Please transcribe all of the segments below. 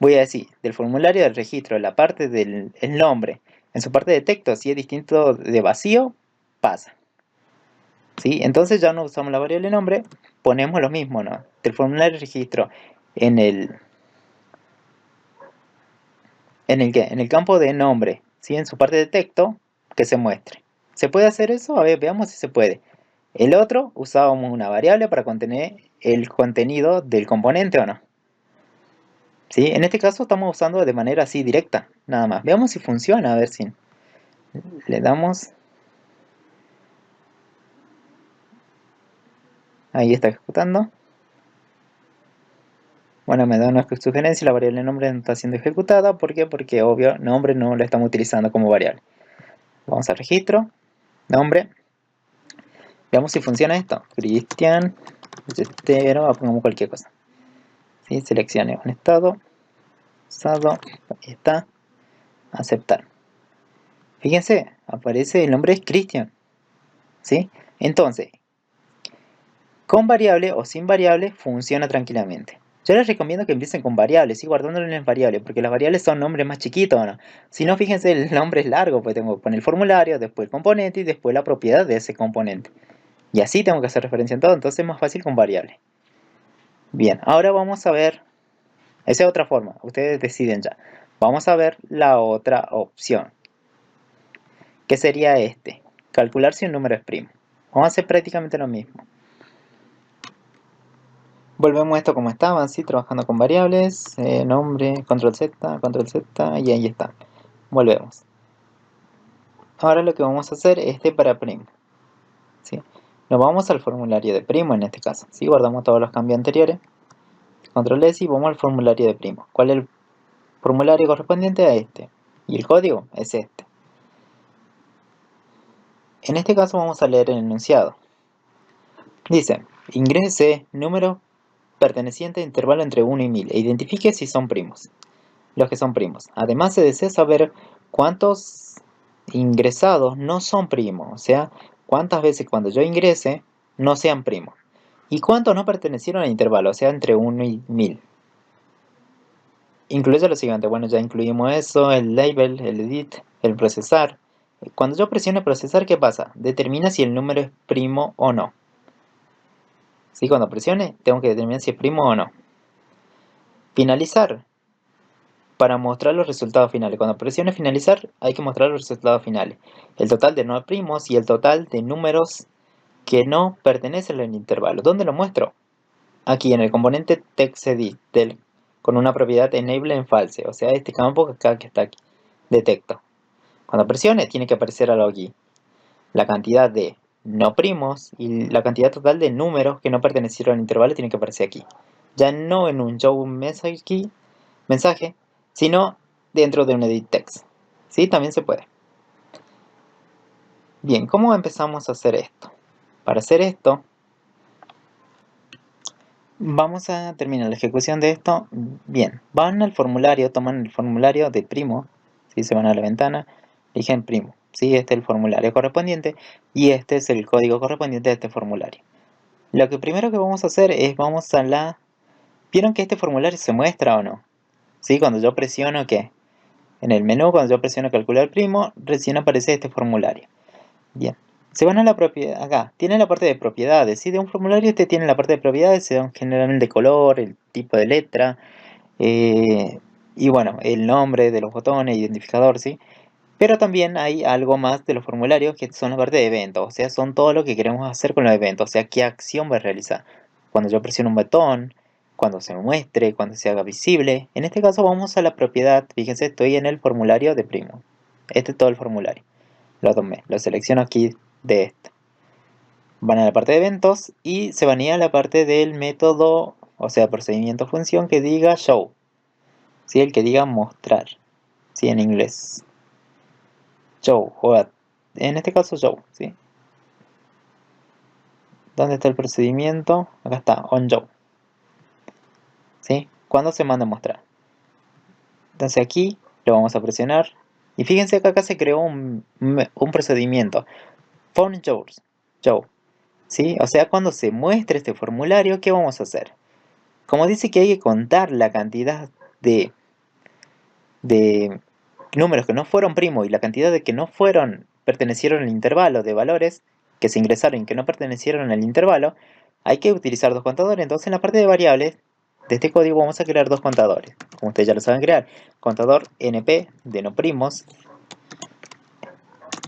voy a decir, del formulario del registro, la parte del el nombre, en su parte de texto, si es distinto de vacío, pasa. ¿Sí? Entonces ya no usamos la variable nombre, ponemos lo mismo, ¿no? Del formulario de registro en en el campo de nombre, ¿sí? En su parte de texto, que se muestre. ¿Se puede hacer eso? A ver, veamos si se puede. El otro, usábamos una variable para contener el contenido del componente o no. ¿Sí? En este caso estamos usando de manera así directa, nada más. Veamos si funciona, a ver si le damos. Ahí está ejecutando. Bueno, me da una sugerencia, la variable nombre no está siendo ejecutada. ¿Por qué? Porque obvio, nombre no lo estamos utilizando como variable. Vamos al registro, nombre. Veamos si funciona esto. Cristian, pongamos cualquier cosa. ¿Sí? Seleccione un estado, usado, ahí está, aceptar. Fíjense, aparece el nombre es Cristian. ¿Sí? Entonces, con variable o sin variable funciona tranquilamente. Yo les recomiendo que empiecen con variables, ¿sí? Guardándolo en variables, porque las variables son nombres más chiquitos, ¿no? Si no, fíjense, el nombre es largo, pues tengo que poner el formulario, después el componente y después la propiedad de ese componente. Y así tengo que hacer referencia en todo, entonces es más fácil con variables. Bien, ahora vamos a ver, esa es otra forma, ustedes deciden ya. Vamos a ver la otra opción, que sería calcular si un número es primo. Vamos a hacer prácticamente lo mismo. Volvemos a esto como estaban, ¿sí? Trabajando con variables, nombre, control Z, y ahí está. Volvemos. Ahora lo que vamos a hacer es para primo, ¿sí? Nos vamos al formulario de primo en este caso, ¿sí? Guardamos todos los cambios anteriores. Control S y vamos al formulario de primo. ¿Cuál es el formulario correspondiente a este? Y el código es este. En este caso vamos a leer el enunciado. Dice, ingrese número perteneciente a intervalo entre 1 y 1000 e identifique si son primos. Los que son primos. Además se desea saber cuántos ingresados no son primos, o sea, cuántas veces cuando yo ingrese no sean primos. Y cuántos no pertenecieron al intervalo, o sea, entre 1 y 1000. Incluye lo siguiente, bueno, ya incluimos eso, el label, el edit, el procesar. Cuando yo presiono procesar, ¿qué pasa? Determina si el número es primo o no. ¿Sí? Cuando presione, tengo que determinar si es primo o no. Finalizar, para mostrar los resultados finales. Cuando presione finalizar, hay que mostrar los resultados finales. El total de no primos y el total de números que no pertenecen al intervalo. ¿Dónde lo muestro? Aquí en el componente TextEdit con una propiedad enable en false. O sea, este campo acá que está aquí. Detecto. Cuando presione, tiene que aparecer algo aquí. La cantidad de no primos y la cantidad total de números que no pertenecieron al intervalo tiene que aparecer aquí. Ya no en un show mensaje, sino dentro de un edit text. ¿Sí? También se puede. Bien, ¿cómo empezamos a hacer esto? Para hacer esto, vamos a terminar la ejecución de esto. Bien, van al formulario, toman el formulario de primo, ¿sí? Se van a la ventana, eligen primo, ¿sí? Este es el formulario correspondiente y este es el código correspondiente de este formulario. Lo que primero que vamos a hacer es, vamos a la... ¿Vieron que este formulario se muestra o no? ¿Sí? Cuando yo presiono, ¿qué? En el menú, cuando yo presiono calcular primo, recién aparece este formulario. Bien. Se van a la propiedad, acá, tiene la parte de propiedades, ¿sí? De un formulario este tiene la parte de propiedades, se dan generalmente color, el tipo de letra, y bueno, el nombre de los botones, identificador, ¿sí? Pero también hay algo más de los formularios que son la parte de eventos, o sea, son todo lo que queremos hacer con los eventos, o sea, qué acción va a realizar. Cuando yo presiono un botón, cuando se muestre, cuando se haga visible. En este caso vamos a la propiedad, fíjense, estoy en el formulario de primo. Este es todo el formulario. Lo tomé, lo selecciono aquí de esto. Van a la parte de eventos y se van a ir a la parte del método, o sea, procedimiento función que diga show. ¿Sí? El que diga mostrar. ¿Sí? En inglés. Show, o en este caso show, ¿sí? ¿Dónde está el procedimiento? Acá está, on show. ¿Sí? ¿Cuándo se manda a mostrar? Entonces aquí lo vamos a presionar. Y fíjense que acá se creó un procedimiento. Phone show. ¿Sí? O sea, cuando se muestre este formulario, ¿qué vamos a hacer? Como dice que hay que contar la cantidad de de números que no fueron primos y la cantidad de que no pertenecieron al intervalo de valores que se ingresaron y que no pertenecieron al intervalo, hay que utilizar dos contadores. Entonces en la parte de variables de este código vamos a crear dos contadores, como ustedes ya lo saben crear. Contador NP de no primos,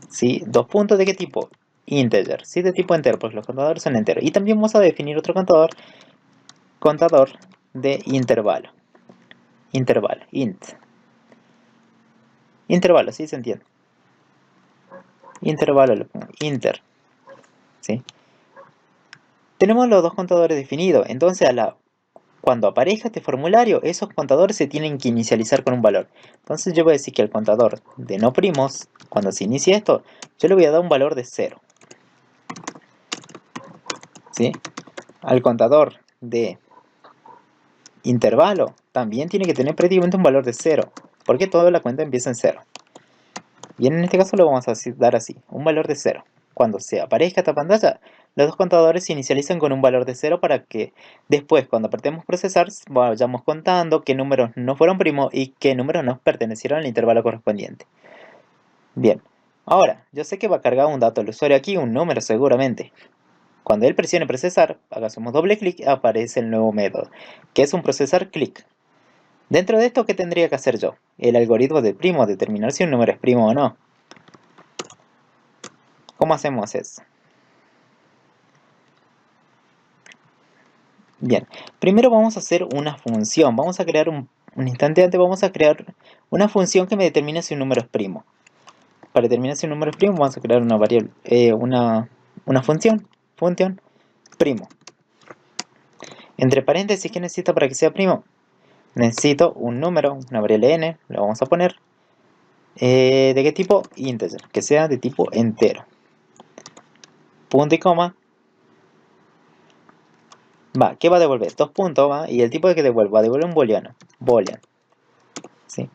¿sí? Dos puntos, ¿de qué tipo? Integer, ¿sí? De tipo entero, porque los contadores son enteros. Y también vamos a definir otro contador de intervalo, int. Intervalo, ¿sí? Se entiende. Intervalo, lo pongo, inter, ¿sí? Tenemos los dos contadores definidos, entonces cuando aparezca este formulario, esos contadores se tienen que inicializar con un valor. Entonces yo voy a decir que el contador de no primos, cuando se inicie esto, yo le voy a dar un valor de 0. ¿Sí? Al contador de intervalo también tiene que tener prácticamente un valor de 0, porque toda la cuenta empieza en 0. Bien, en este caso lo vamos a dar así, un valor de 0. Cuando se aparezca esta pantalla, los dos contadores se inicializan con un valor de 0 para que después, cuando apretemos procesar, vayamos contando qué números no fueron primos y qué números nos pertenecieron al intervalo correspondiente. Bien, ahora, yo sé que va a cargar un dato al usuario aquí, un número seguramente. Cuando él presione procesar, hagamos doble clic, aparece el nuevo método, que es un procesar clic. Dentro de esto, ¿qué tendría que hacer yo? El algoritmo de primo, determinar si un número es primo o no. ¿Cómo hacemos eso? Bien, primero vamos a hacer una función. Vamos a crear un instante antes, vamos a crear una función que me determine si un número es primo. Para determinar si un número es primo, vamos a crear una variable, una función primo. Entre paréntesis, ¿qué necesito para que sea primo? Necesito un número, una variable n, lo vamos a poner. ¿De qué tipo? Integer, que sea de tipo entero. Punto y coma. ¿Qué va a devolver? Dos puntos, y el tipo de que devuelva, va a devolver un booleano. Boolean. ¿Sí?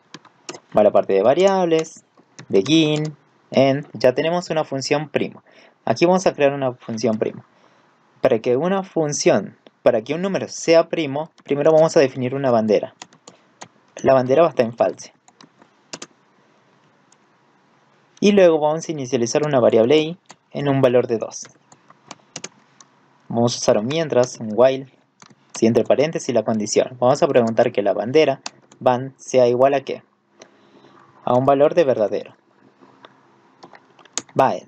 Va a la parte de variables, begin, end. Ya tenemos una función primo. Aquí vamos a crear una función primo. Para que un número sea primo, primero vamos a definir una bandera. La bandera va a estar en false. Y luego vamos a inicializar una variable i en un valor de 2. Vamos a usar un mientras, un while, ¿sí? Entre paréntesis la condición. Vamos a preguntar que la bandera van sea igual a ¿qué? A un valor de verdadero.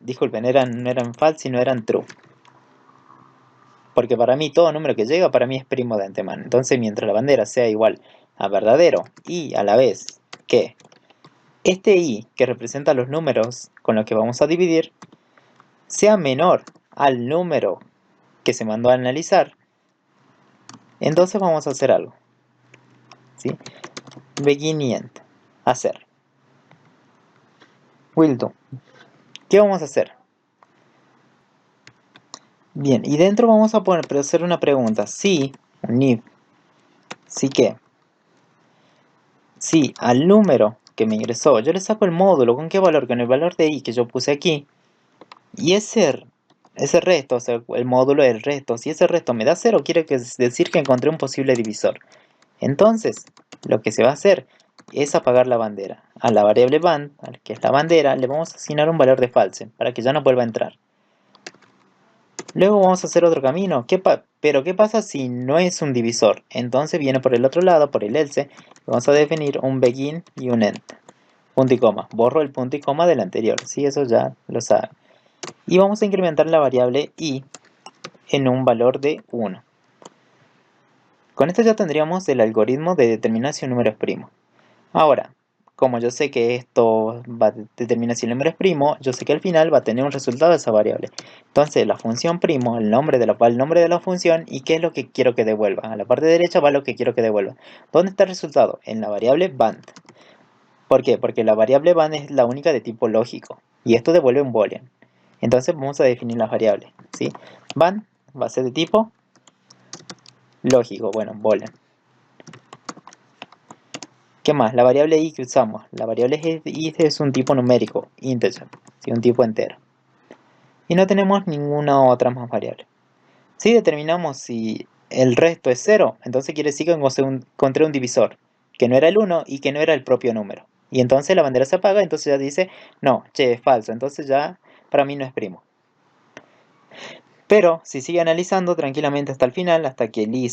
Disculpen, no eran false, sino eran true. Porque para mí todo número que llega para mí es primo de antemano. Entonces mientras la bandera sea igual a verdadero y a la vez que este i que representa los números con los que vamos a dividir sea menor al número que se mandó a analizar, entonces vamos a hacer algo, ¿sí? Begin y end. Hacer. Will do. ¿Qué vamos a hacer? Bien, y dentro vamos a hacer una pregunta. Si, un if, si que, si al número que me ingresó, yo le saco el módulo, ¿con qué valor? Con el valor de i que yo puse aquí. Y ese resto, o sea, el módulo del resto, si ese resto me da 0, quiere decir que encontré un posible divisor. Entonces, lo que se va a hacer es apagar la bandera. A la variable band, que es la bandera, le vamos a asignar un valor de false, para que ya no vuelva a entrar. Luego vamos a hacer otro camino. Pero ¿qué pasa si no es un divisor? Entonces viene por el otro lado, por el else, vamos a definir un begin y un end. Punto y coma. Borro el punto y coma del anterior. Sí, eso ya lo saben. Y vamos a incrementar la variable i en un valor de 1. Con esto ya tendríamos el algoritmo de determinar si un número es primo. Ahora, como yo sé que esto va a determinar si el número es primo, yo sé que al final va a tener un resultado de esa variable. Entonces la función primo, el nombre de la función y qué es lo que quiero que devuelva. A la parte derecha va lo que quiero que devuelva. ¿Dónde está el resultado? En la variable band. ¿Por qué? Porque la variable band es la única de tipo lógico y esto devuelve un boolean. Entonces vamos a definir las variables, ¿sí? Band va a ser de tipo lógico, bueno, boolean. ¿Qué más? La variable i que usamos. La variable i es un tipo numérico, integer, ¿sí? Un tipo entero. Y no tenemos ninguna otra más variable. Si determinamos si el resto es 0, entonces quiere decir que encontré un divisor. que no era el 1 y que no era el propio número. Y entonces la bandera se apaga, entonces ya dice, no, che, es falso, entonces ya para mí no es primo. Pero si sigue analizando tranquilamente hasta el final, hasta que Lee